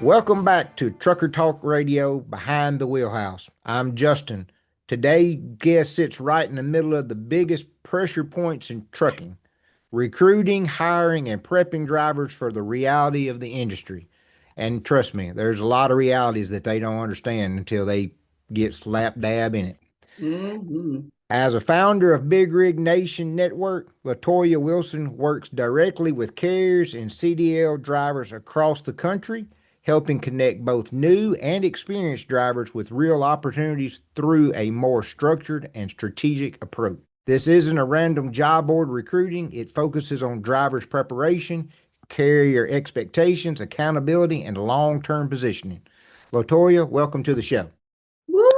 Welcome back to Trucker Talk Radio Behind the Wheelhouse. I'm Justin. Today, guest sits right in the middle of the biggest pressure points in trucking: recruiting, hiring, and prepping drivers for the reality of the industry. And trust me, there's a lot of realities that they don't understand until they get slap dab in it. Hmm. As a founder of Big Rig Nation Network, Latoya Wilson works directly with carriers and CDL drivers across the country, helping connect both new and experienced drivers with real opportunities through a more structured and strategic approach. This isn't a random job board recruiting, it focuses on drivers' preparation, carrier expectations, accountability, and long term positioning. Latoya, welcome to the show. Woo!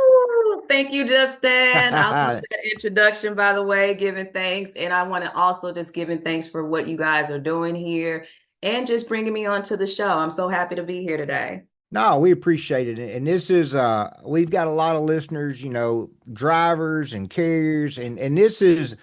Thank you, Justin. I love that introduction, by the way, giving thanks. And I want to also just giving thanks for what you guys are doing here and just bringing me onto the show. I'm so happy to be here today. No, we appreciate it. And this is we've got a lot of listeners, drivers and carriers, and this is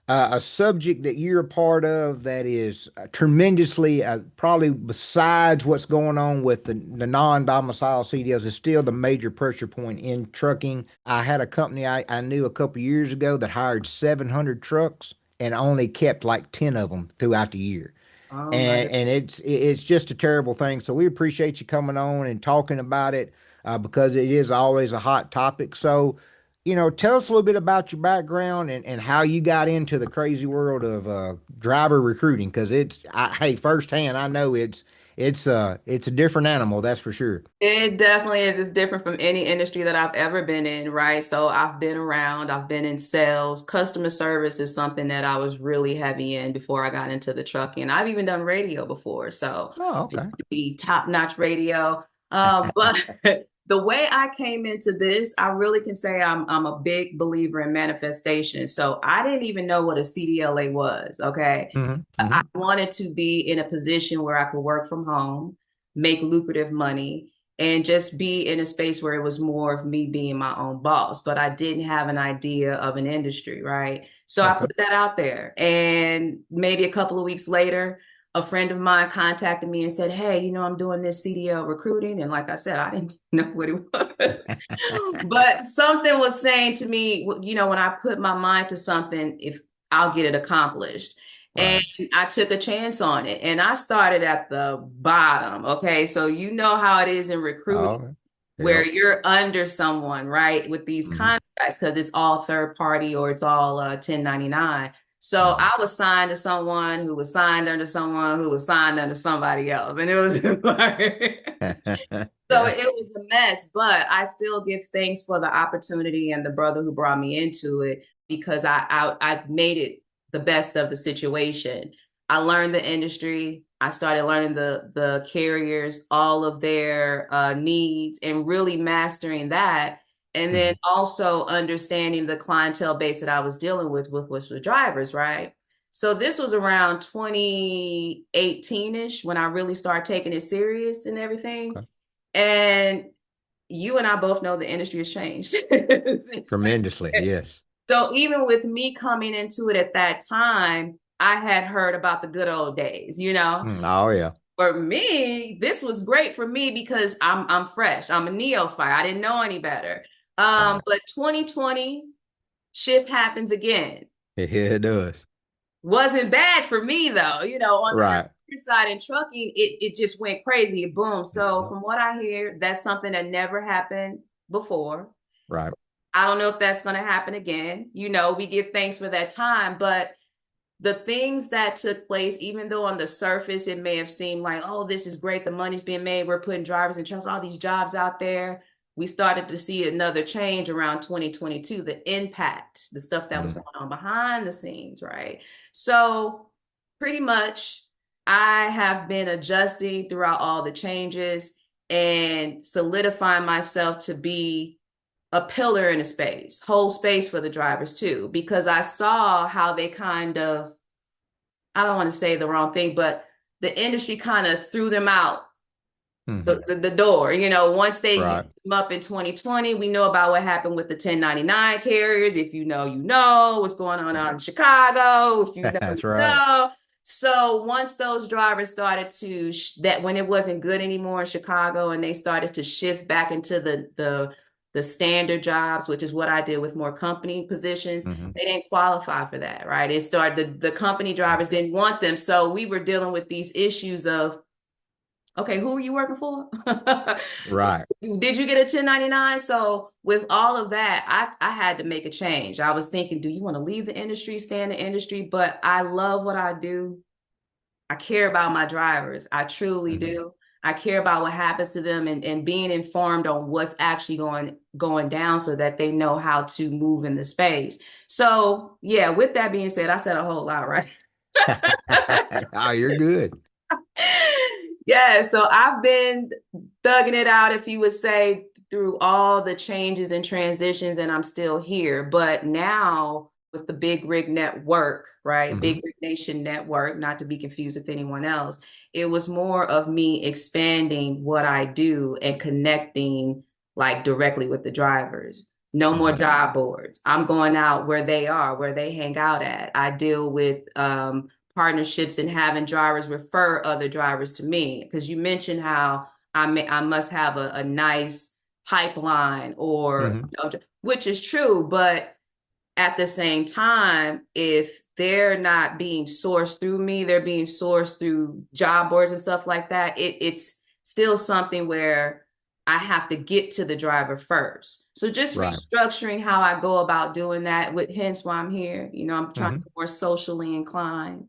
a subject that you're a part of that is tremendously probably besides what's going on with the non-domicile CDLs is still the major pressure point in trucking. I had a company I knew a couple years ago that hired 700 trucks and only kept like 10 of them throughout the year, Oh my and God. it's just a terrible thing. So we appreciate you coming on and talking about it because it is always a hot topic. So, tell us a little bit about your background and how you got into the crazy world of driver recruiting. Because hey, firsthand, I know it's a different animal, that's for sure. It definitely is. It's different from any industry that I've ever been in, right? So I've been around, I've been in sales. Customer service is something that I was really heavy in before I got into the trucking. I've even done radio before. So Oh, it okay. used to be top-notch radio. But the way I came into this, I really can say I'm a big believer in manifestation. So I didn't even know what a CDLA was, okay? Hmm. I Hmm. wanted to be in a position where I could work from home, make lucrative money, and just be in a space where it was more of me being my own boss. But I didn't have an idea of an industry, right? So I Okay. put that out there. And maybe a couple of weeks later, a friend of mine contacted me and said, "Hey, I'm doing this CDL recruiting." And like I said, I didn't know what it was. But something was saying to me, when I put my mind to something, if I'll get it accomplished. And Right. I took a chance on it and I started at the bottom. Okay. So you know how it is in recruiting Oh, where yep. you're under someone, right? With these Hmm. contracts, because it's all third party or it's all 1099. So Hmm. I was signed to someone who was signed under someone who was signed under somebody else. And it was like, so Yeah. it was a mess, but I still give thanks for the opportunity and the brother who brought me into it because I made it the best of the situation. I learned the industry. I started learning the carriers, all of their needs, and really mastering that. And then Hmm. also understanding the clientele base that I was dealing with which were drivers, right? So this was around 2018-ish when I really started taking it serious and everything. Okay. And you and I both know the industry has changed. Tremendously, yes. So even with me coming into it at that time, I had heard about the good old days, Oh yeah. For me, this was great for me because I'm fresh. I'm a neophyte. I didn't know any better. Right. But 2020 shift happens again. Yeah, it does. Wasn't bad for me though. On the Right. recruiter side in trucking, it just went crazy. Boom. So Mhm. from what I hear, that's something that never happened before. Right. I don't know if that's going to happen again. We give thanks for that time, but the things that took place, even though on the surface it may have seemed like, oh, this is great, the money's being made, we're putting drivers in trucks, all these jobs out there. We started to see another change around 2022, the impact, the stuff that was Mm. going on behind the scenes, right? So, pretty much, I have been adjusting throughout all the changes and solidifying myself to be a pillar in a space, whole space for the drivers too, because I saw how they kind of, I don't want to say the wrong thing, but the industry kind of threw them out Hmm. the door. Once they used Right. them up in 2020, we know about what happened with the 1099 carriers. If you know, you know what's going on out in Chicago. If you know, you That's right. know. So once those drivers started to that when it wasn't good anymore in Chicago, and they started to shift back into the standard jobs, which is what I did with more company positions, Hmm. they didn't qualify for that, right? It started the company drivers didn't want them, so we were dealing with these issues of, okay, who are you working for? Right. Did you get a 1099? So with all of that, I had to make a change. I was thinking, do you want to leave the industry, stay in the industry? But I love what I do. I care about my drivers. I truly Hmm. do. I care about what happens to them, and being informed on what's actually going down so that they know how to move in the space. So yeah, with that being said, I said a whole lot, right? Oh, you're good. Yeah, so I've been thugging it out, if you would say, through all the changes and transitions, and I'm still here. But now with the Big Rig Network, right? Hmm. Big Rig Nation Network, not to be confused with anyone else, it was more of me expanding what I do and connecting like directly with the drivers. No more Hmm. job boards. I'm going out where they are, where they hang out at. I deal with partnerships and having drivers refer other drivers to me, because you mentioned how I must have a nice pipeline, or Hmm. which is true, but at the same time, if they're not being sourced through me, they're being sourced through job boards and stuff like that. It's still something where I have to get to the driver first. So just Right. restructuring how I go about doing that, with hence why I'm here. I'm trying to Hmm. be more socially inclined.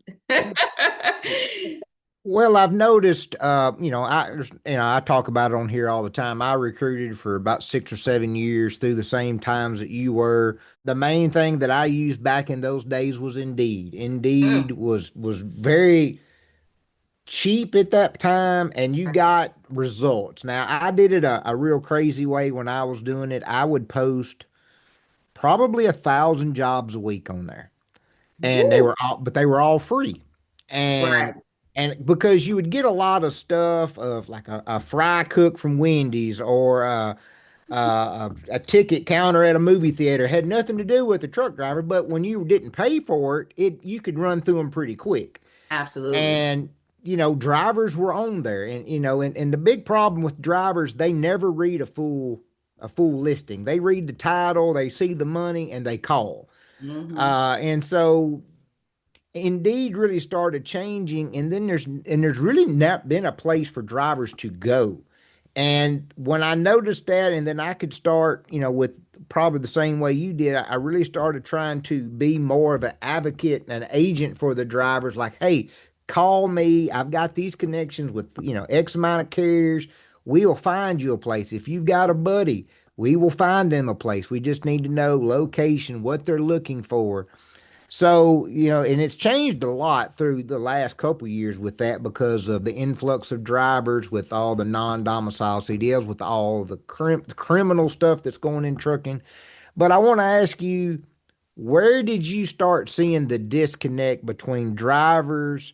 Well, I've noticed, I talk about it on here all the time. I recruited for about 6 or 7 years through the same times that you were. The main thing that I used back in those days was Indeed. Indeed Mm. was very cheap at that time, and you got results. Now, I did it a real crazy way when I was doing it. I would post probably 1,000 jobs a week on there, and Woo. they were all free. And Right. because you would get a lot of stuff of like a fry cook from Wendy's, or a ticket counter at a movie theater, had nothing to do with the truck driver, but when you didn't pay for it, you could run through them pretty quick. Absolutely. And drivers were on there, and the big problem with drivers, they never read a full listing. They read the title, they see the money, and they call. Hmm. And so Indeed really started changing, and then there's really not been a place for drivers to go. And when I noticed that, and then I could start, with probably the same way you did, I really started trying to be more of an advocate and an agent for the drivers. Like, hey, call me. I've got these connections with, X amount of carriers. We'll find you a place. If you've got a buddy, we will find them a place. We just need to know location, what they're looking for. So, and it's changed a lot through the last couple of years with that, because of the influx of drivers, with all the non-domicile CDLs, with all the criminal stuff that's going in trucking. But I want to ask you, where did you start seeing the disconnect between drivers,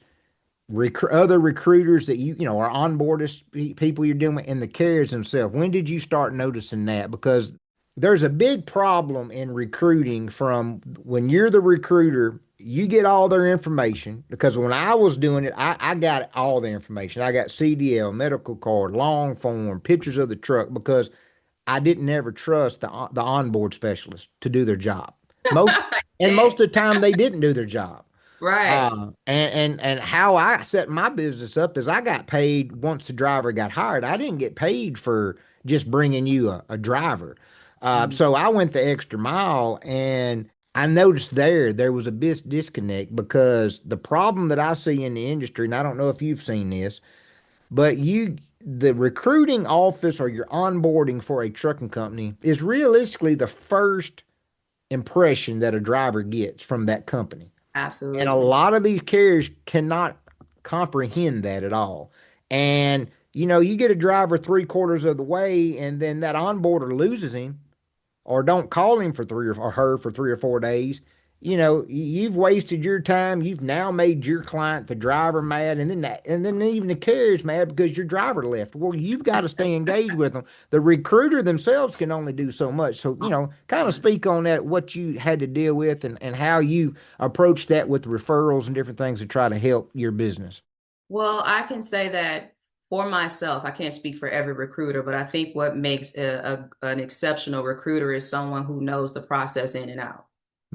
other recruiters that are people you're dealing with, and the carriers themselves? When did you start noticing that? Because there's a big problem in recruiting. From when you're the recruiter, you get all their information. Because when I was doing it, I got all the information. I got CDL, medical card, long form, pictures of the truck, because I didn't ever trust the onboard specialist to do their job. Most and most of the time they didn't do their job. Right. And how I set my business up is I got paid once the driver got hired. I didn't get paid for just bringing you a driver. Mhm. So I went the extra mile, and I noticed there was a bit disconnect, because the problem that I see in the industry, and I don't know if you've seen this, but the recruiting office, or your onboarding for a trucking company, is realistically the first impression that a driver gets from that company. And a Absolutely. lot of these carriers cannot comprehend that at all. And you get a driver 3/4 of the way, and then that onboarder loses him, or don't call him for or her for 3 or 4 days. you've wasted your time. You've now made your client, the driver, mad, and then even the carrier's mad because your driver left. Well, you've got to stay engaged with them. The recruiter themselves can only do so much. So, kind of speak on that, what you had to deal with, and how you approach that with referrals and different things to try to help your business. Well, I can say that for myself, I can't speak for every recruiter, but I think what makes an exceptional recruiter is someone who knows the process in and out.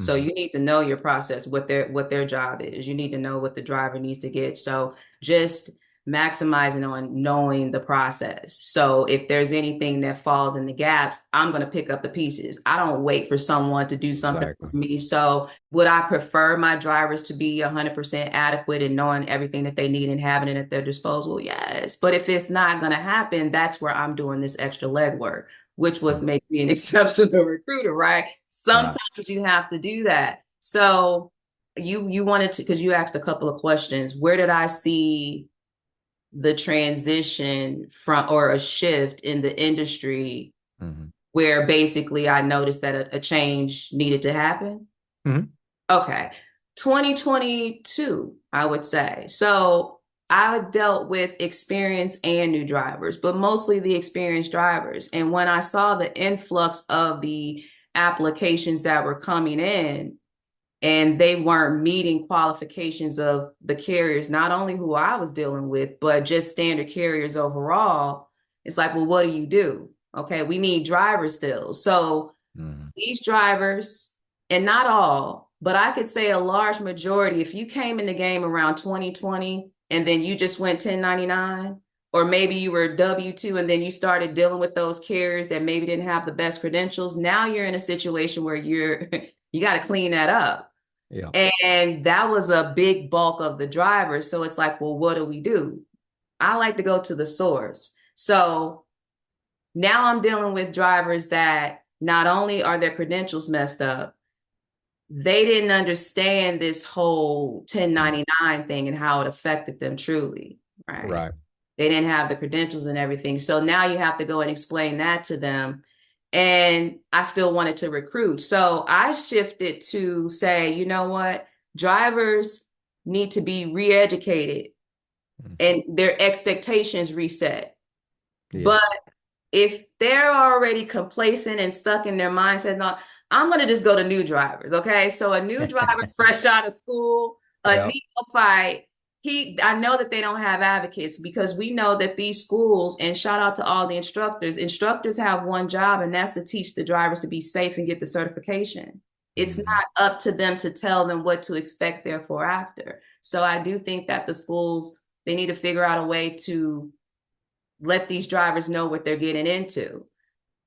So Hmm. you need to know your process, what their job is. You need to know what the driver needs to get. So just maximizing on knowing the process. So if there's anything that falls in the gaps, I'm going to pick up the pieces. I don't wait for someone to do something Exactly. for me. So would I prefer my drivers to be 100% adequate and knowing everything that they need and having it at their disposal? Yes. But if it's not going to happen, that's where I'm doing this extra legwork, which was Mhm. makes me an exceptional recruiter, right? Right. Sometimes you have to do that. So you wanted to, because you asked a couple of questions. Where did I see the transition from, or a shift in the industry Hmm. where basically I noticed that a change needed to happen? Hmm. Okay. 2022, I would say. So I dealt with experienced and new drivers, but mostly the experienced drivers. And when I saw the influx of the applications that were coming in, and they weren't meeting qualifications of the carriers, not only who I was dealing with, but just standard carriers overall, it's like, well, what do you do? Okay, we need drivers still. So Hmm. these drivers, and not all, but I could say a large majority, if you came in the game around 2020 and then you just went 1099, or maybe you were W-2 and then you started dealing with those carriers that maybe didn't have the best credentials, now you're in a situation where you got to clean that up. Yeah. And that was a big bulk of the drivers. So it's like, well, what do we do? I like to go to the source. So now I'm dealing with drivers that not only are their credentials messed up, they didn't understand this whole Mm. 1099 thing and how it affected them truly, right? Right. They didn't have the credentials and everything. So now you have to go and explain that to them. And I still wanted to recruit. So I shifted to say, you know what? Drivers need to be re-educated Mm. and their expectations reset. But Yes. if they're already complacent and stuck in their mindset, no, I'm going to just go to new drivers. Okay. So a new driver fresh out of school, a Yep. neophyte, I know that they don't have advocates because we know that these schools, and shout out to all the instructors have one job, and that's to teach the drivers to be safe and get the certification. It's Hmm. not up to them to tell them what to expect therefore after. So I do think that the schools, they need to figure out a way to let these drivers know what they're getting into.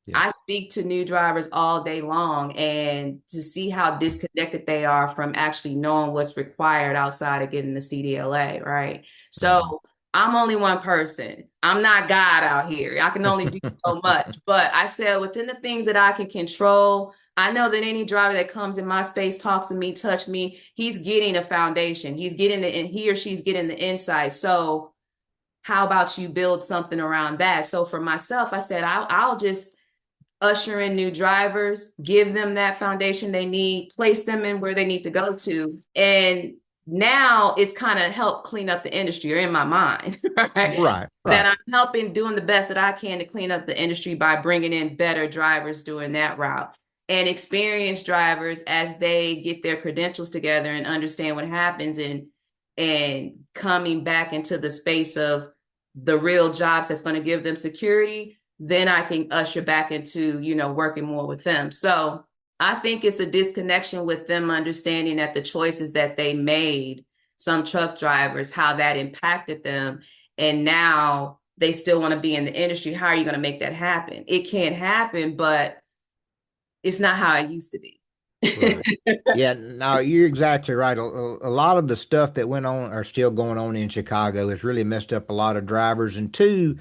Yeah. I speak to new drivers all day long, and to see how disconnected they are from actually knowing what's required outside of getting the CDL-A, right? Hmm. So I'm only one person. I'm not God out here. I can only do so much. But I said within the things that I can control, I know that any driver that comes in my space, talks to me, touch me, he's getting a foundation. He's getting the, and he or she's getting the insight. So how about you build something around that? So for myself, I said, I'll just usher in new drivers, give them that foundation they need, place them in where they need to go to. And now it's kind of helped clean up the industry, or in my mind, right? Right. That Right. I'm helping, doing the best that I can to clean up the industry by bringing in better drivers doing that route. And experienced drivers, as they get their credentials together and understand what happens, and coming back into the space of the real jobs that's going to give them security, then I can usher back into, working more with them. So I think it's a disconnection with them understanding that the choices that they made, some truck drivers, how that impacted them. And now they still want to be in the industry. How are you going to make that happen? It can't happen, but it's not how it used to be. Right. Yeah, no, you're exactly right. A lot of the stuff that went on are still going on in Chicago. It's really messed up a lot of drivers. And two,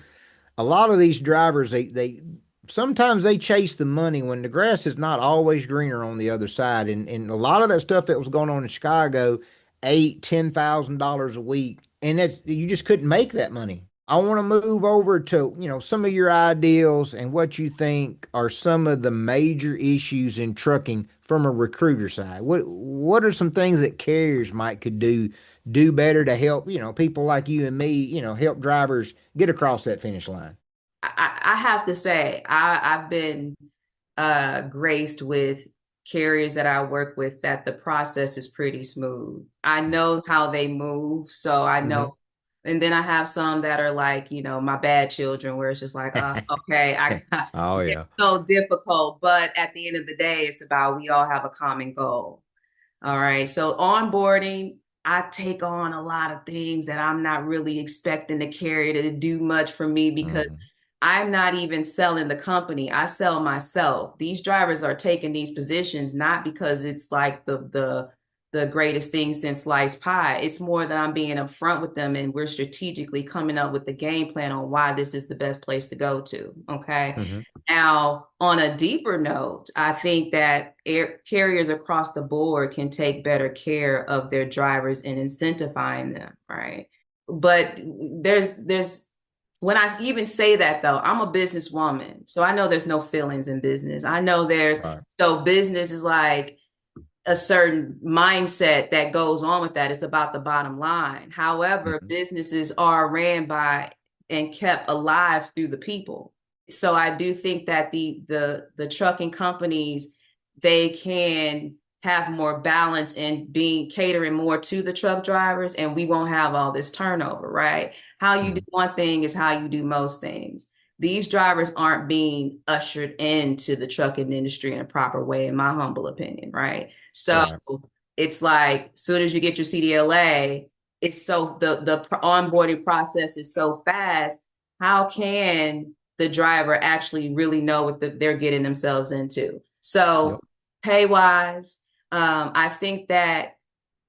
a lot of these drivers, they sometimes they chase the money when the grass is not always greener on the other side. And a lot of that stuff that was going on in Chicago, $8,000, $10,000 a week, and that's, you just couldn't make that money. I want to move over to, some of your ideals and what you think are some of the major issues in trucking from a recruiter side. What are some things that carriers might could do better to help, people like you and me, help drivers get across that finish line? I have to say, I've been graced with carriers that I work with that the process is pretty smooth. I know how they move, so I Hmm. know. And then I have some that are like, my bad children, where it's just like, okay, Oh it's yeah. so difficult. But at the end of the day, it's about we all have a common goal. All right. So onboarding, I take on a lot of things that I'm not really expecting the carrier to do much for me because Hmm. I'm not even selling the company. I sell myself. These drivers are taking these positions not because it's like the greatest thing since sliced pie. It's more that I'm being upfront with them and we're strategically coming up with the game plan on why this is the best place to go to. Okay. Hmm. Now, on a deeper note, I think that carriers across the board can take better care of their drivers and incentivizing them, right? But there's when I even say that though, I'm a businesswoman, so I know there's no feelings in business. I know there's Right. so business is like a certain mindset that goes on with that. It's about the bottom line. However, Hmm. businesses are ran by and kept alive through the people. So I do think that the trucking companies, they can have more balance and being catering more to the truck drivers, and we won't have all this turnover, right? How you do Hmm. one thing is how you do most things. These drivers aren't being ushered into the trucking industry in a proper way, in my humble opinion, right? So Right. it's like as soon as you get your CDL-A, it's so the onboarding process is so fast. How can the driver actually really know what they're getting themselves into? So Yep. pay wise, I think that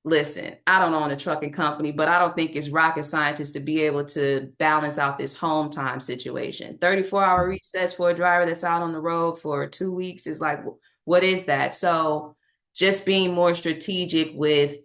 listen, I don't own a trucking company, but I don't think it's rocket scientist to be able to balance out this home time situation. 34-hour Mhm. recess for a driver that's out on the road for 2 weeks is like, what is that? So just being more strategic with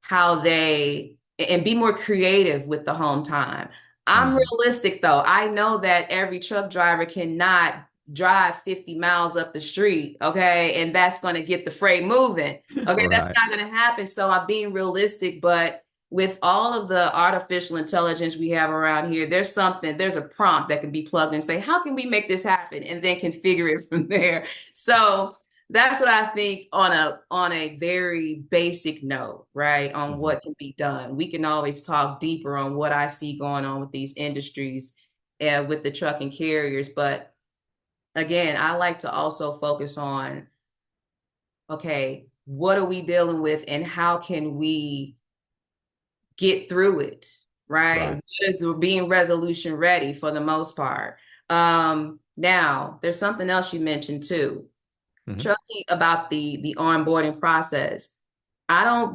how they and be more creative with the home time. I'm Mhm. realistic though. I know that every truck driver cannot drive 50 miles up the street, okay? And that's going to get the freight moving. Okay, that's Right. not going to happen. So I'm being realistic, but with all of the artificial intelligence we have around here, there's a prompt that can be plugged in and say, how can we make this happen? And then configure it from there. So that's what I think on a very basic note, right? On Mhm. what can be done. We can always talk deeper on what I see going on with these industries with the trucking carriers. But again, I like to also focus on okay, what are we dealing with and how can we get through it, right? Right. What is being resolution ready for the most part. Now, there's something else you mentioned too. Mhm. Chucky, about the onboarding process. I don't,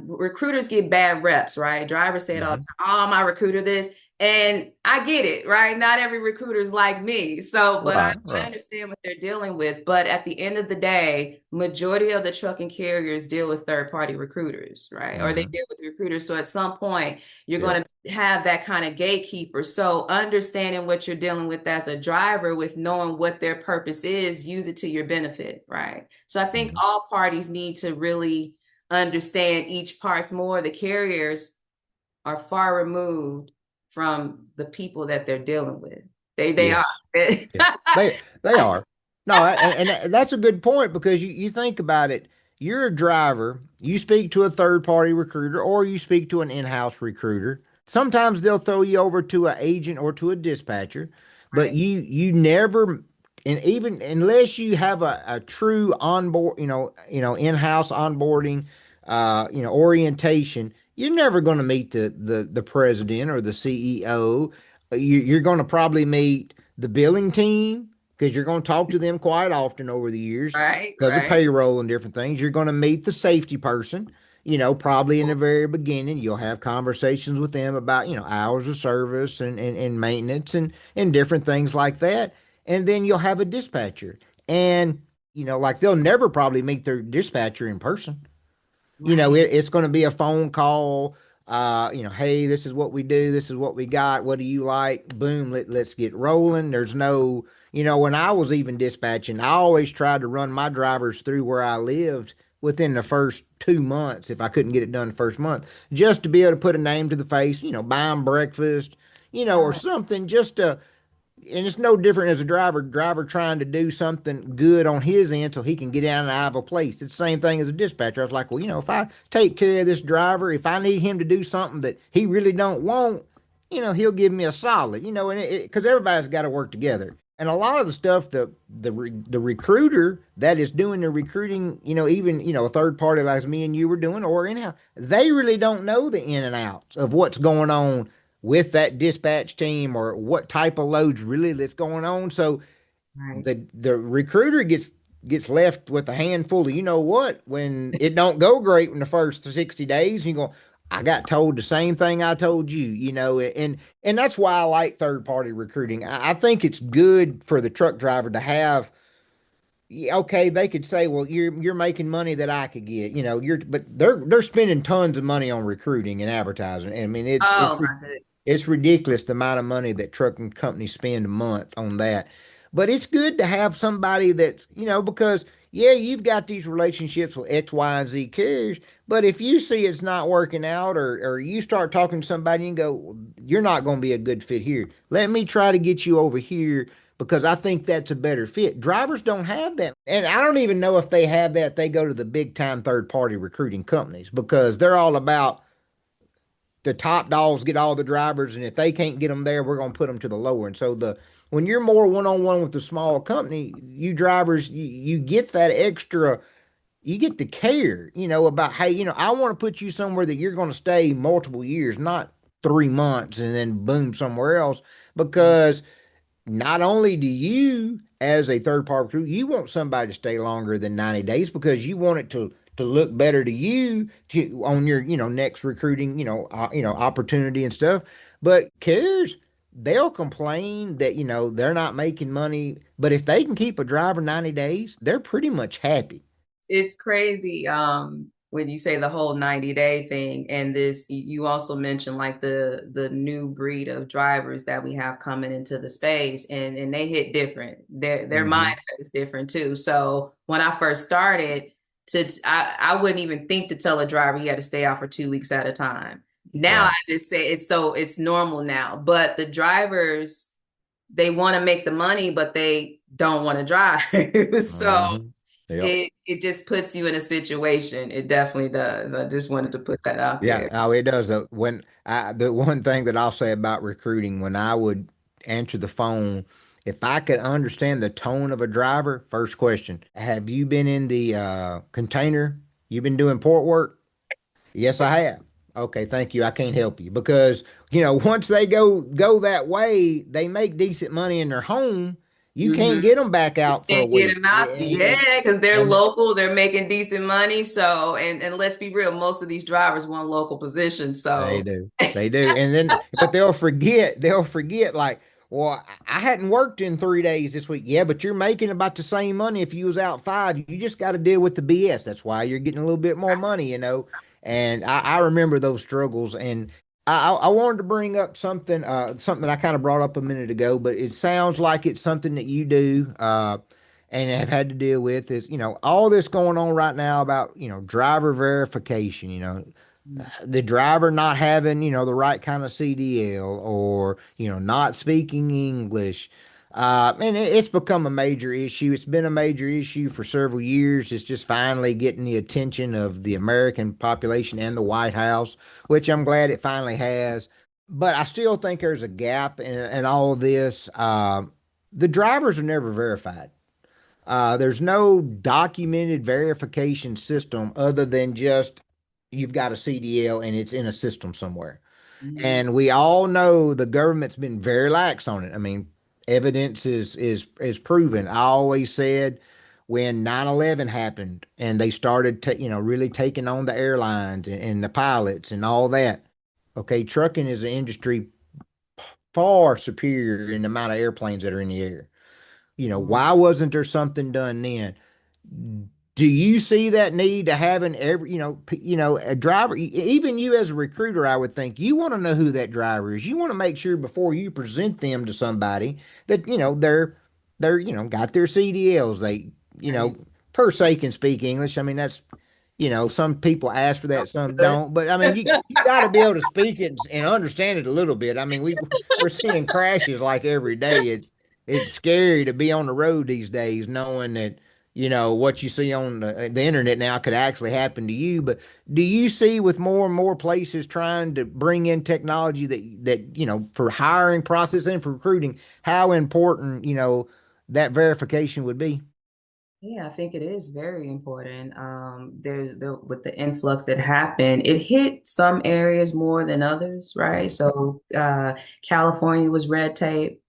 recruiters get bad reps, right? Drivers say it all the Mhm. time. Oh, my recruiter this. And I get it, right? Not every recruiter is like me. So, but Right. I Right. understand what they're dealing with. But at the end of the day, majority of the trucking carriers deal with third-party recruiters, right? Or they Mhm. deal with recruiters. So at some point, you're Yep. going to have that kind of gatekeeper. So understanding what you're dealing with as a driver, with knowing what their purpose is, use it to your benefit, right? So I think Mhm. all parties need to really understand each parts more. The carriers are far removed from the people that they're dealing with. They are. Yes. Yeah. They are. No, and that's a good point because you think about it. You're a driver. You speak to a third party recruiter or you speak to an in-house recruiter. Sometimes they'll throw you over to an agent or to a dispatcher, but Right. you never, and even unless you have a true onboard, in-house onboarding, orientation, you're never going to meet the president or the CEO. You're going to probably meet the billing team because you're going to talk to them quite often over the years Right. because of Right. payroll and different things. You're going to meet the safety person. Probably in the very beginning, you'll have conversations with them about, hours of service and maintenance and different things like that. And then you'll have a dispatcher. And, like they'll never probably meet their dispatcher in person. Right. It's going to be a phone call, Hey, this is what we do. This is what we got. What do you like? Boom, let's get rolling. There's no, when I was even dispatching, I always tried to run my drivers through where I lived within the first 2 months if I couldn't get it done the first month, just to be able to put a name to the face, buy them breakfast, or Right. something just to, and it's no different as a driver trying to do something good on his end so he can get out and out of a place. It's the same thing as a dispatcher. I was like, well, if I take care of this driver, if I need him to do something that he really don't want, he'll give me a solid, and because everybody's got to work together. And a lot of the stuff, the recruiter that is doing the recruiting, even a third party like me and you were doing, or anyhow, they really don't know the in and outs of what's going on with that dispatch team or what type of loads really that's going on. So Right. the recruiter gets left with a handful of what when it don't go great in the first 60 days. You go, I got told the same thing I told you, and that's why I like third party recruiting. I think it's good for the truck driver to have. Yeah, okay, they could say, well, you're making money that I could get, but they're spending tons of money on recruiting and advertising. I mean, Oh my goodness. it's ridiculous the amount of money that trucking companies spend a month on that. But it's good to have somebody that's, because yeah, you've got these relationships with X, Y, and Z carriers. But if you see it's not working out, or you start talking to somebody and go, "Well, you're not going to be a good fit here. Let me try to get you over here because I think that's a better fit." Drivers don't have that. And I don't even know if they have that. They go to the big time third party recruiting companies because they're all about the top dogs get all the drivers, and if they can't get them there, we're going to put them to the lower. And so when you're more one on one with the small company, you drivers, you get that extra, you get the care, about, hey, I want to put you somewhere that you're going to stay multiple years, not 3 months and then boom somewhere else, because not only do you, as a third party crew, you want somebody to stay longer than 90 days because you want it to look better to you on your next recruiting opportunity and stuff. But cares, they'll complain that they're not making money, but if they can keep a driver 90 days, they're pretty much happy. It's crazy when you say the whole 90-day thing, and this you also mentioned like the new breed of drivers that we have coming into the space, and they hit different. Their Mm-hmm. mindset is different too. So when I first started, I wouldn't even think to tell a driver he had to stay out for 2 weeks at a time. Now I Right. just say it's normal now. But the drivers, they want to make the money, but they don't want to drive. So Mm-hmm. Yep. it just puts you in a situation. It definitely does. I just wanted to put that out Yeah, there. oh, it does. The one thing that I'll say about recruiting, when I would answer the phone, if I could understand the tone of a driver, first question, have you been in the container? You been doing port work? Yes, I have. Okay, thank you. I can't help you because, once they go that way, they make decent money in their home. You Hmm. can't get them back out for a Can't get week. them out. Yeah, because they're And local, they're making decent money. So, and let's be real, most of these drivers want local positions. they So, do. They do. And then, but they'll forget like, well, I hadn't worked in 3 days this week. Yeah, but you're making about the same money if you was out five. You just got to deal with the BS. That's why you're getting a little bit more money. And I remember those struggles. And I wanted to bring up something I kind of brought up a minute ago, but it sounds like it's something that you do, and have had to deal with is, all this going on right now about, driver verification, the driver not having, the right kind of CDL or, not speaking English. And it's become a major issue. It's been a major issue for several years. It's just finally getting the attention of the American population and the White House, which I'm glad it finally has. But I still think there's a gap in all of this. The drivers are never verified. There's no documented verification system other than just you've got a CDL and it's in a system somewhere. mhm. And we all know the government's been very lax on it. I mean, evidence is proven. I always said when 9/11 happened and they started really taking on the airlines and the pilots and all that. Okay, trucking is an industry far superior in the amount of airplanes that are in the air. Why wasn't there something done then? Do you see that need to having every, a driver, even you as a recruiter, I would think you want to know who that driver is. You want to make sure before you present them to somebody that, they're, got their CDLs. They, Right. per se can speak English. I mean, that's, some people ask for that, some Good. don't. But I mean, you got to be able to speak it and understand it a little bit. I mean, we're seeing crashes like every day. It's scary to be on the road these days, knowing that what you see on the internet now could actually happen to you. But do you see with more and more places trying to bring in technology that for hiring process and for recruiting, how important that verification would be? Yeah, I think it is very important. There's the with the influx that happened, it hit some areas more than others, right? So California was red tape.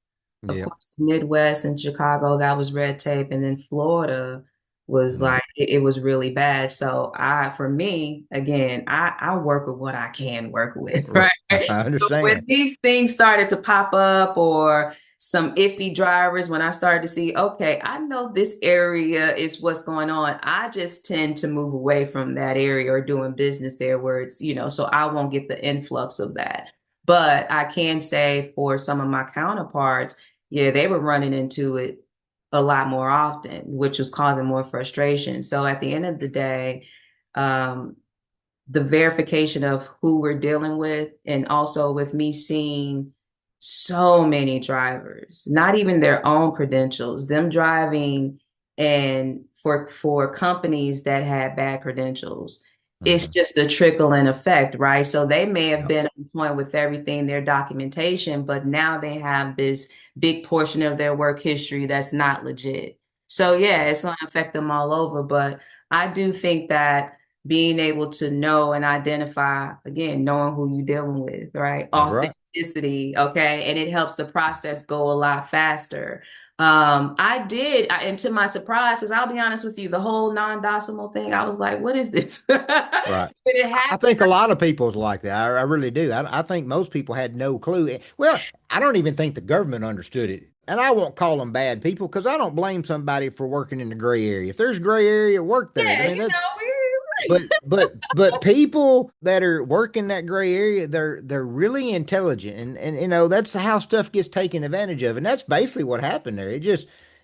Of Yeah. course, Midwest and Chicago, that was red tape. And then Florida was Mhm. like it was really bad. So for me, again, I work with what I can work with, Right. right? I So when understand. these things started to pop up or some iffy drivers, when I started to see, okay, I know this area is what's going on, I just tend to move away from that area or doing business there where it's, so I won't get the influx of that. But I can say for some of my counterparts, yeah, they were running into it a lot more often, which was causing more frustration. So at the end of the day, um, the verification of who we're dealing with, and also with me seeing so many drivers, not even their own credentials, them driving and for companies that had bad credentials. It's Hmm. just a trickling effect, right? So they may have Yep. been on point with everything, their documentation, but now they have this big portion of their work history that's not legit. So yeah, it's going to affect them all over. But I do think that being able to know and identify, again, knowing who you're dealing with, right? That's right. Authenticity, okay? And it helps the process go a lot faster. And to my surprise, because I'll be honest with you, the whole non-docile thing, I was like, what is this? Right. But it I happened. think a lot of people's like that. I really do. I think most people had no clue. Well, I don't even think the government understood it. And I won't call them bad people because I don't blame somebody for working in the gray area. If there's gray area, work there. I Yeah, mean, that's we're right. but people that are working that gray area, they're really intelligent, and that's how stuff gets taken advantage of, and that's basically what happened there.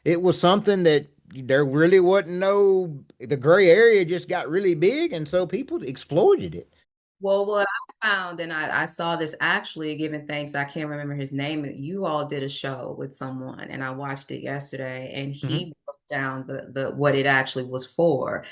It was something that there really wasn't no the gray area just got really big, and so people exploited it. Well, what I found, and I saw this actually, giving thanks, I can't remember his name. You all did a show with someone, and I watched it yesterday, and Hmm. he broke down the what it actually was for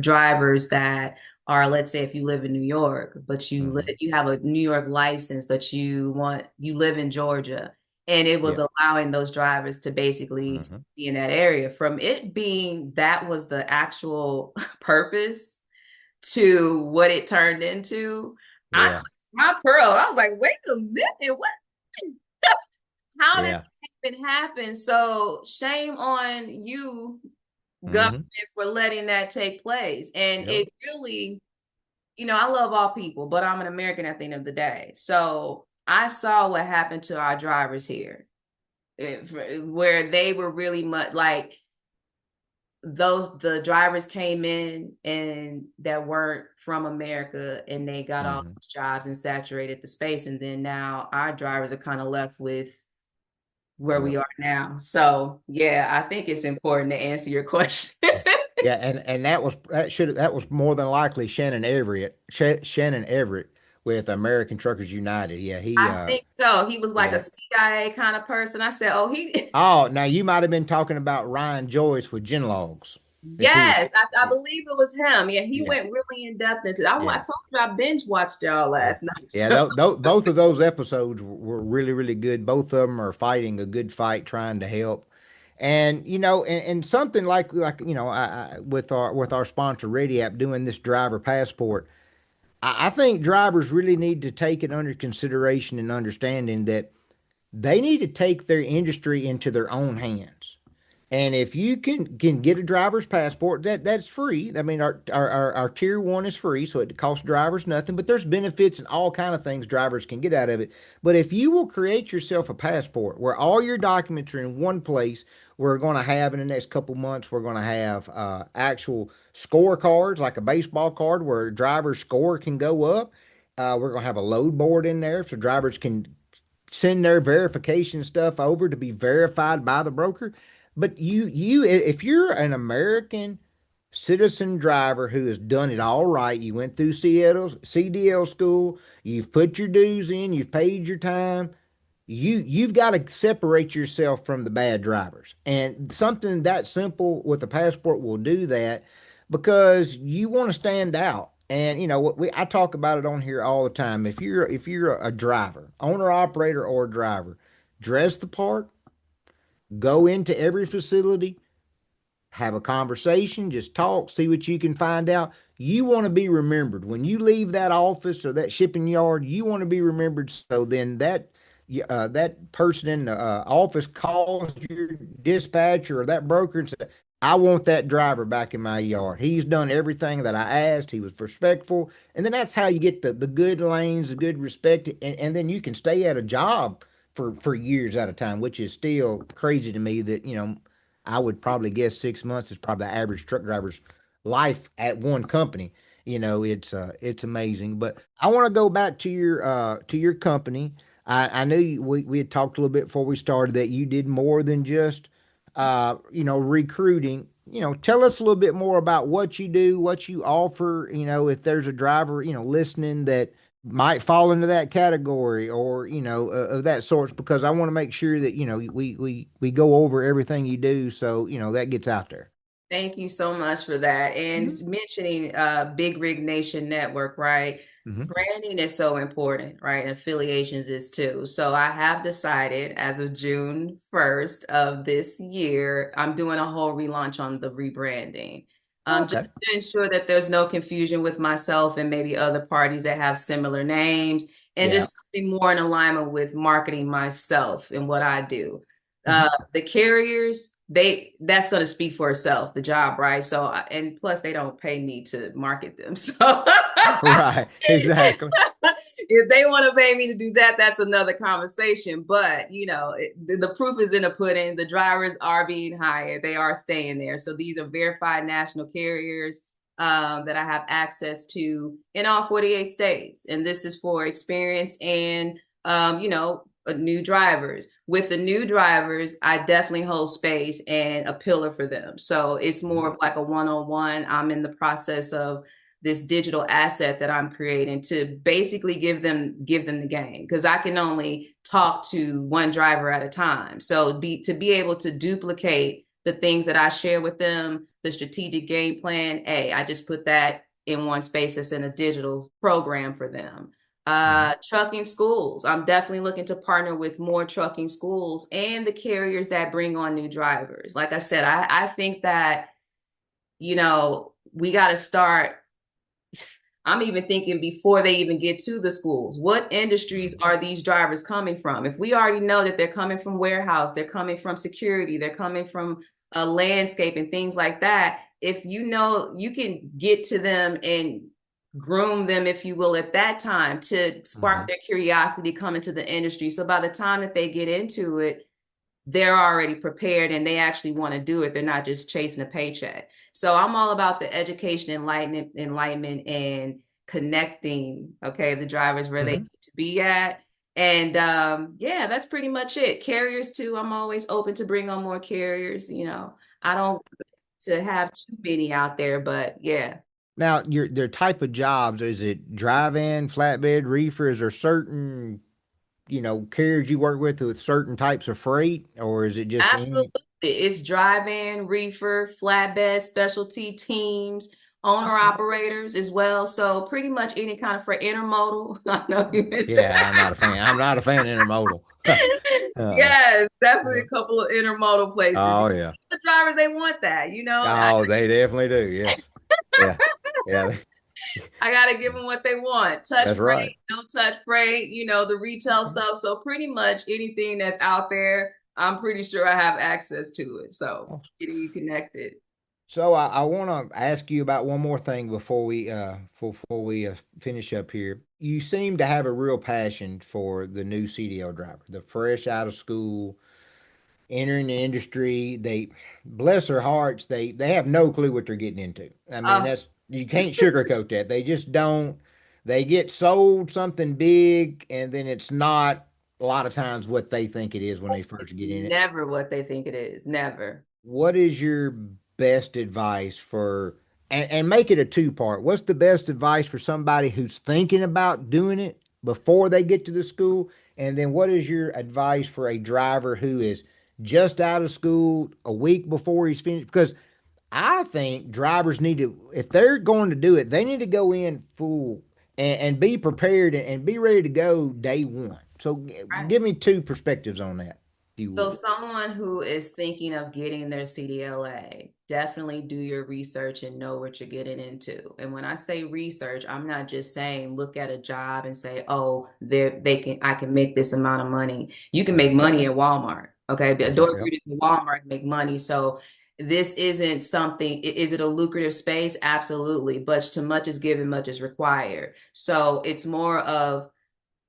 drivers that are, let's say, if you live in New York, but Hmm. you have a New York license, but you live in Georgia, and it was Yeah. allowing those drivers to basically Hmm. be in that area. From it being that was the actual purpose to what it turned into, I Yeah. clicked my pearl. I was like, wait a minute, what? How did Yeah. that even happen? So shame on you, government, Hmm. for letting that take place. And Yep. it really, I love all people, but I'm an American at the end of the day. So I saw what happened to our drivers here, where they were really much like the drivers came in and that weren't from America, and they got all Hmm. those jobs and saturated the space, and then now our drivers are kind of left with where we Yep. are now. So yeah, I think it's important to answer your question. Yeah, and that was more than likely Shannon Everett with American Truckers United. Yeah, he I think so. He was like a yeah. CIA kind of person. I said, oh, he Oh, now you might have been talking about Ryan Joyce with Gin Logs. If he was yes, I believe it was him. Yeah, he yeah, went really in depth into. I yeah. told you I binge watched y'all Yeah. last night. Yeah, So both of those episodes were really, really good. Both of them are fighting a good fight, trying to help. And and something like with our sponsor Ready App doing this driver passport, I think drivers really need to take it under consideration and understanding that they need to take their industry into their own hands. And if you can get a driver's passport, that's free. I mean, our tier one is free, so it costs drivers nothing. But there's benefits and all kind of things drivers can get out of it. But if you will create yourself a passport where all your documents are in one place, we're going to have in the next couple months, we're going to have actual scorecards like a baseball card where a driver's score can go up. We're going to have a load board in there so drivers can send their verification stuff over to be verified by the broker. But if you're an American citizen driver who has done it all right, you went through CDL school, you've put your dues in, you've paid your time, you've got to separate yourself from the bad drivers. And something that simple with a passport will do that because you want to stand out. And I talk about it on here all the time. If you're a driver, owner operator or driver, dress the part, go into every facility, have a conversation, just talk, see what you can find out. You want to be remembered. When you leave that office or that shipping yard, you want to be remembered. So then that person in the office calls your dispatcher or that broker and says, I want that driver back in my yard. He's done everything that I asked. He was respectful. And then that's how you get the good lanes, the good respect. And then you can stay at a job for years at a time, which is still crazy to me that, I would probably guess 6 months is probably the average truck driver's life at one company. It's amazing. But I want to go back to your company. I knew we had talked a little bit before we started that you did more than just recruiting. Tell us a little bit more about what you do, what you offer. If there's a driver listening that might fall into that category or of that sort, because I want to make sure that we go over everything you do so that gets out there. Thank you so much for that. And Hmm. mentioning Big Rig Nation Network, right? Hmm. Branding is so important, right? And affiliations is too. So I have decided as of June 1st of this year, I'm doing a whole relaunch on the rebranding. Okay. Just to ensure that there's no confusion with myself and maybe other parties that have similar names, and Yeah. just something more in alignment with marketing myself and what I do. Hmm. The carriers, that's going to speak for itself, the job, right? So, and plus they don't pay me to market them. So Right. Exactly. if they want to pay me to do that, that's another conversation. But the proof is in the pudding. The drivers are being hired, they are staying there. So these are verified national carriers that I have access to in all 48 states, and this is for experienced and new drivers. With the new drivers, I definitely hold space and a pillar for them. So it's more of like a one-on-one. I'm in the process of this digital asset that I'm creating to basically give them the game, because I can only talk to one driver at a time. So to be able to duplicate the things that I share with them, the strategic game plan, I just put that in one space that's in a digital program for them. Hmm. Trucking schools. I'm definitely looking to partner with more trucking schools and the carriers that bring on new drivers. Like I said, I think that, we got to start. I'm even thinking before they even get to the schools, what industries are these drivers coming from? If we already know that they're coming from warehouse, they're coming from security, they're coming from a landscape and things like that. If you can get to them and groom them, if you will, at that time to spark Hmm. their curiosity coming to the industry. So by the time that they get into it, they're already prepared and they actually want to do it. They're not just chasing a paycheck. So I'm all about the education, enlightenment, and connecting, okay, the drivers where they Hmm. need to be at. And yeah, that's pretty much it. Carriers too. I'm always open to bring on more carriers. I don't to have too many out there, but yeah. Now, their type of jobs, is it drive-in, flatbed, reefers, or certain, carriers you work with certain types of freight, or is it just any? Absolutely. It's drive-in, reefer, flatbed, specialty teams, owner Okay. operators as well. So pretty much any kind of for intermodal. I know you mentioned. Yeah, I'm not a fan. I'm not a fan of intermodal. Uh, Yes, definitely uh, a couple of intermodal places. oh yeah. The drivers, they want that. Oh, they definitely do. Yeah. Yeah. Yeah. I gotta give them what they want. Touch That's right. freight, no touch freight, the retail stuff. So pretty much anything that's out there, I'm pretty sure I have access to it. So Oh, getting you connected. so I want to ask you about one more thing before we finish up here. You seem to have a real passion for the new CDL driver, the fresh out of school, entering the industry. They bless their hearts, they have no clue what they're getting into. I mean, Oh, that's you can't sugarcoat that. They just don't. They get sold something big, and then it's not a lot of times what they think it is when they it's first get in it. never what they think it is. Never. What is your best advice for, and make it a two part? What's the best advice for somebody who's thinking about doing it before they get to the school? And then what is your advice for a driver who is just out of school a week before he's finished? Because I think drivers need to, if they're going to do it, they need to go in full and be prepared and be ready to go day one. So Right. give me two perspectives on that, if you So would. someone who is thinking of getting their CDLA, definitely do your research and know what you're getting into. And when I say research, I'm not just saying look at a job and say, "Oh, I can make this amount of money." You can make money at Walmart. Okay, the door Yep. greeters at Walmart make money. So this isn't something, is it a lucrative space? Absolutely. But to much is given, much is required. So it's more of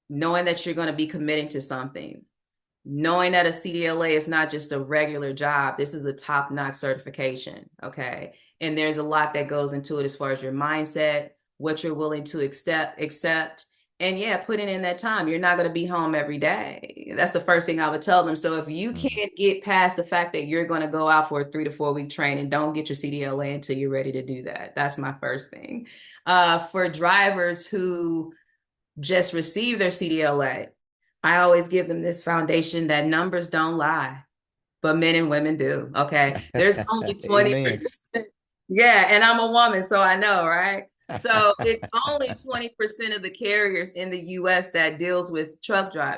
knowing that you're going to be committing to something, knowing that a CDLA is not just a regular job. This is a top-notch certification, okay? And there's a lot that goes into it as far as your mindset, what you're willing to accept, and yeah, putting in that time. You're not going to be home every day. That's the first thing I would tell them. So if you Mm. can't get past the fact that you're going to go out for a 3 to 4 week training, don't get your CDLA until you're ready to do that. That's my first thing. For drivers who just received their CDLA, I always give them this foundation that numbers don't lie, but men and women do. Okay. There's only Amen. 20%. Yeah. And I'm a woman, so I know, right? So it's only 20% of the carriers in the US that deals with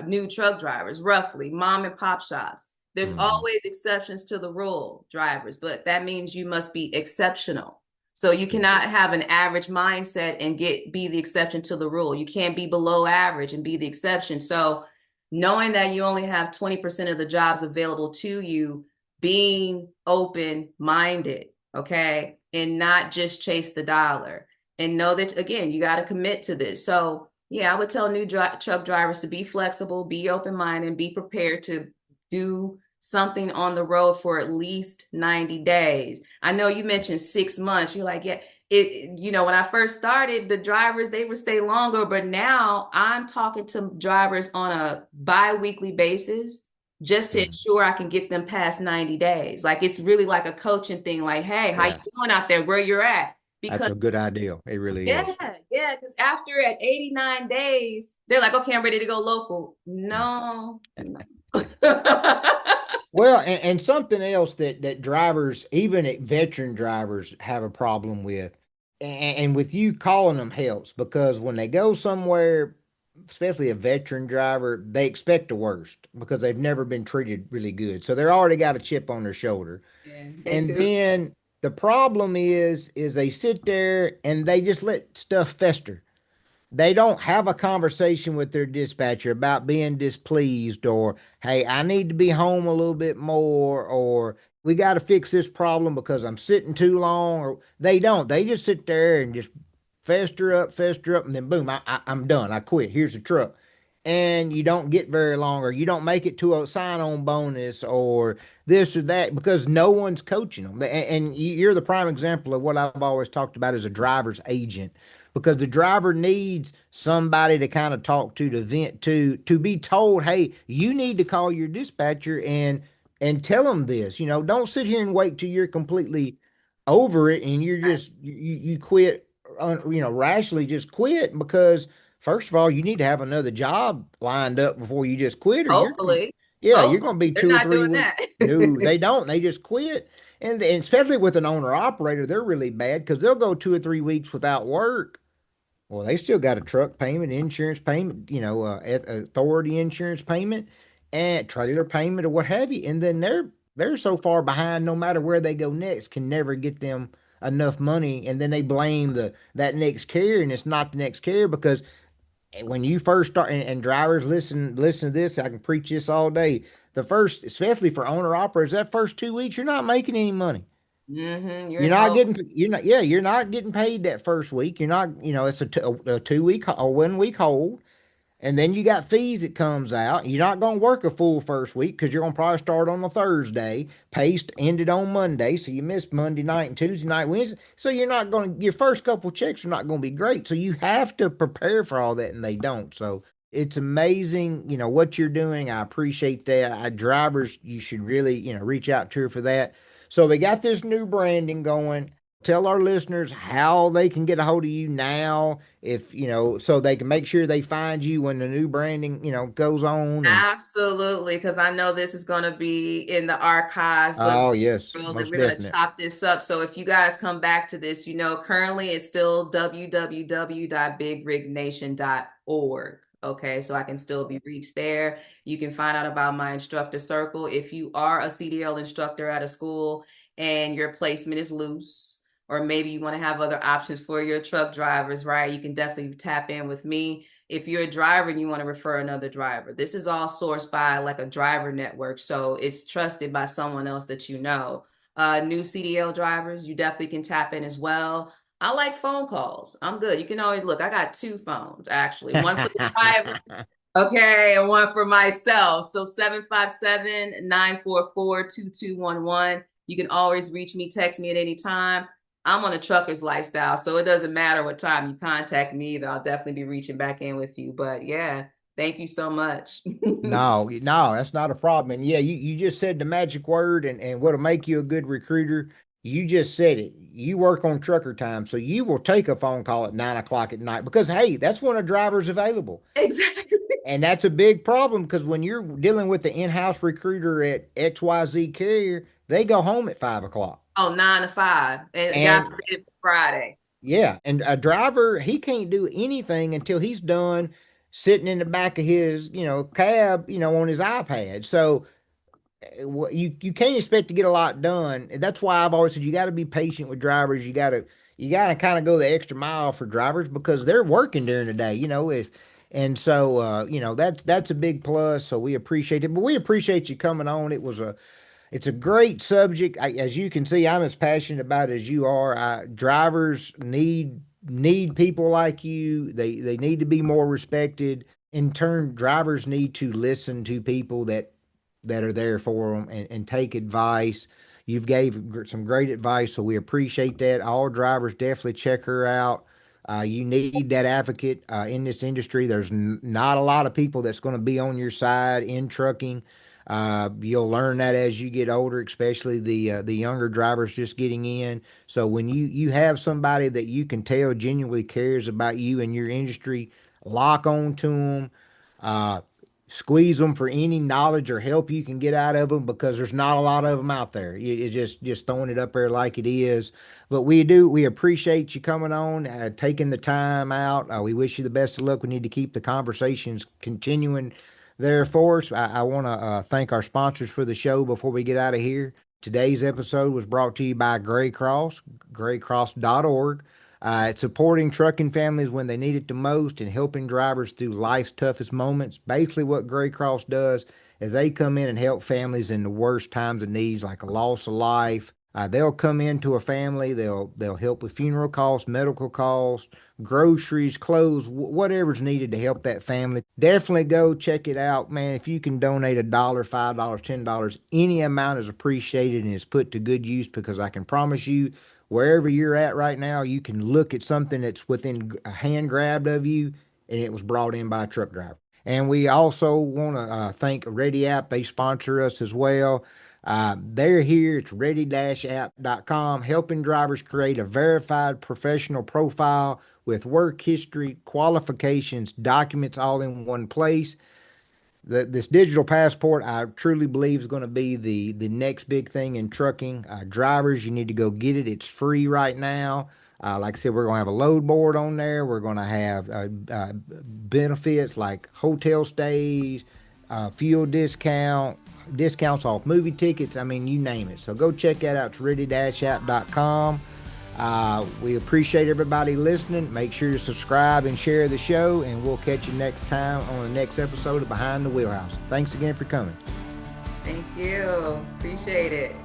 new truck drivers, roughly, mom and pop shops. There's Mhm. always exceptions to the rule, drivers, but that means you must be exceptional. So you Yeah. cannot have an average mindset and be the exception to the rule. You can't be below average and be the exception. So knowing that you only have 20% of the jobs available to you, being open minded, okay, and not just chase the dollar, and know that again you got to commit to this. So yeah, I would tell new truck drivers to be flexible, be open minded, be prepared to do something on the road for at least 90 days. I know you mentioned 6 months. You're like, yeah, when I first started, the drivers, they would stay longer, but now I'm talking to drivers on a bi-weekly basis just to Mhm. ensure I can get them past 90 days. Like it's really like a coaching thing. Like, hey, how you Yeah, doing out there? Where you're at? that's Because a good idea. It really yeah, is. yeah, because after at 89 days, they're like, okay, I'm ready to go local. Mm. No, no. Well, and something else that drivers, even veteran drivers, have a problem with, and with you calling them helps because when they go somewhere, especially a veteran driver, they expect the worst because they've never been treated really good. So they're already got a chip on their shoulder. Yeah, they And do. then the problem is they sit there and they just let stuff fester. They don't have a conversation with their dispatcher about being displeased or, hey, I need to be home a little bit more, or we got to fix this problem because I'm sitting too long. Or they don't. They just sit there and just fester up, and then boom, I'm done. I quit. Here's the truck. And you don't get very long, or you don't make it to a sign on bonus, or this or that, because no one's coaching them. And you're the prime example of what I've always talked about as a driver's agent, because the driver needs somebody to kind of talk to vent to be told, hey, you need to call your dispatcher and tell them this. Don't sit here and wait till you're completely over it and you're just you quit, rashly just quit, because first of all, you need to have another job lined up before you just quit, or you're gonna, Hopefully, yeah, you're hopefully gonna be they're two or not three doing weeks. that. No, they don't. They just quit. And especially with an owner operator, they're really bad because they'll go 2 or 3 weeks without work. Well, they still got a truck payment, insurance payment, authority insurance payment, and trailer payment, or what have you. And then they're so far behind, no matter where they go next, can never get them enough money. And then they blame that next carrier, and it's not the next carrier because when you first start, and drivers listen to this, I can preach this all day. The first, especially for owner operators, that first 2 weeks, you're not making any money. You're You're in not hope. getting, you're not, yeah, you're not getting paid that first week. You're not, it's a 2 week or 1 week hold. And then you got fees that comes out. You're not going to work a full first week because you're going to probably start on a Thursday. Pace ended on Monday, so you missed Monday night and Tuesday night, Wednesday. So you're not going to, your first couple checks are not going to be great. So you have to prepare for all that, and they don't. So it's amazing, what you're doing. I appreciate that. Drivers, you should really, reach out to her for that. So we got this new branding going. Tell our listeners how they can get a hold of you now, if so they can make sure they find you when the new branding goes on. And Absolutely, because I know this is going to be in the archives, but oh yes, we're most going to definite. chop this up. So if you guys come back to this, currently it's still www.bigrignation.org. Okay, so I can still be reached there. You can find out about my instructor circle. If you are a CDL instructor at a school and your placement is loose, or maybe you want to have other options for your truck drivers, right? You can definitely tap in with me. If you're a driver and you want to refer another driver, this is all sourced by like a driver network. So it's trusted by someone else that you know. New CDL drivers, you definitely can tap in as well. I like phone calls. I'm good. You can always look. I got two phones actually, one for the drivers, okay, and one for myself. So 757-944-2211. You can always reach me, text me at any time. I'm on a trucker's lifestyle, so it doesn't matter what time you contact me either. I'll definitely be reaching back in with you. But yeah, thank you so much. No, that's not a problem. And yeah, you just said the magic word, and what'll make you a good recruiter. You just said it. You work on trucker time, so you will take a phone call at 9 o'clock at night because hey, that's when a driver's available. Exactly. And that's a big problem because when you're dealing with the in-house recruiter at XYZ carrier, they go home at 5 o'clock. Oh, 9 to 5. And God And forbid it's Friday. yeah, and a driver, he can't do anything until he's done sitting in the back of his, cab, on his iPad. So you can't expect to get a lot done. And that's why I've always said you got to be patient with drivers. You got to kind of go the extra mile for drivers because they're working during the day, if and so that's a big plus. So we appreciate it. But we appreciate you coming on. It's a great subject. As you can see, I'm as passionate about it as you are. Drivers need people like you. They need to be more respected. In turn, drivers need to listen to people that are there for them and take advice. You've gave some great advice, so we appreciate that. All drivers definitely check her out. You need that advocate in this industry. There's not a lot of people that's going to be on your side in trucking. You'll learn that as you get older, especially the younger drivers just getting in. So when you have somebody that you can tell genuinely cares about you and your industry, lock on to them. Uh, Squeeze them for any knowledge or help you can get out of them because there's not a lot of them out there. It's just throwing it up there like it is. But we appreciate you coming on, taking the time out. We wish you the best of luck. We need to keep the conversations continuing there for us. I want to thank our sponsors for the show before we get out of here. Today's episode was brought to you by Gray Cross, graycross.org. It's supporting trucking families when they need it the most and helping drivers through life's toughest moments. Basically, what Gray Cross does is they come in and help families in the worst times of needs, like a loss of life. They'll come into a family. They'll help with funeral costs, medical costs, groceries, clothes, whatever's needed to help that family. Definitely go check it out, man. If you can donate $1, $5, $10, any amount is appreciated and is put to good use because I can promise you wherever you're at right now, you can look at something that's within a hand grabbed of you and it was brought in by a truck driver. And we also want to thank Ready App. They sponsor us as well. They're here. It's ready-app.com, helping drivers create a verified professional profile with work history, qualifications, documents all in one place. This digital passport, I truly believe, is going to be the next big thing in trucking. Drivers, you need to go get it. It's free right now. Like I said, we're going to have a load board on there. We're going to have benefits like hotel stays, fuel discounts off movie tickets. I mean, you name it. So go check that out. It's ready-app.com. We appreciate everybody listening. Make sure to subscribe and share the show, and we'll catch you next time on the next episode of Behind the Wheelhouse. Thanks again for coming. Thank you. Appreciate it.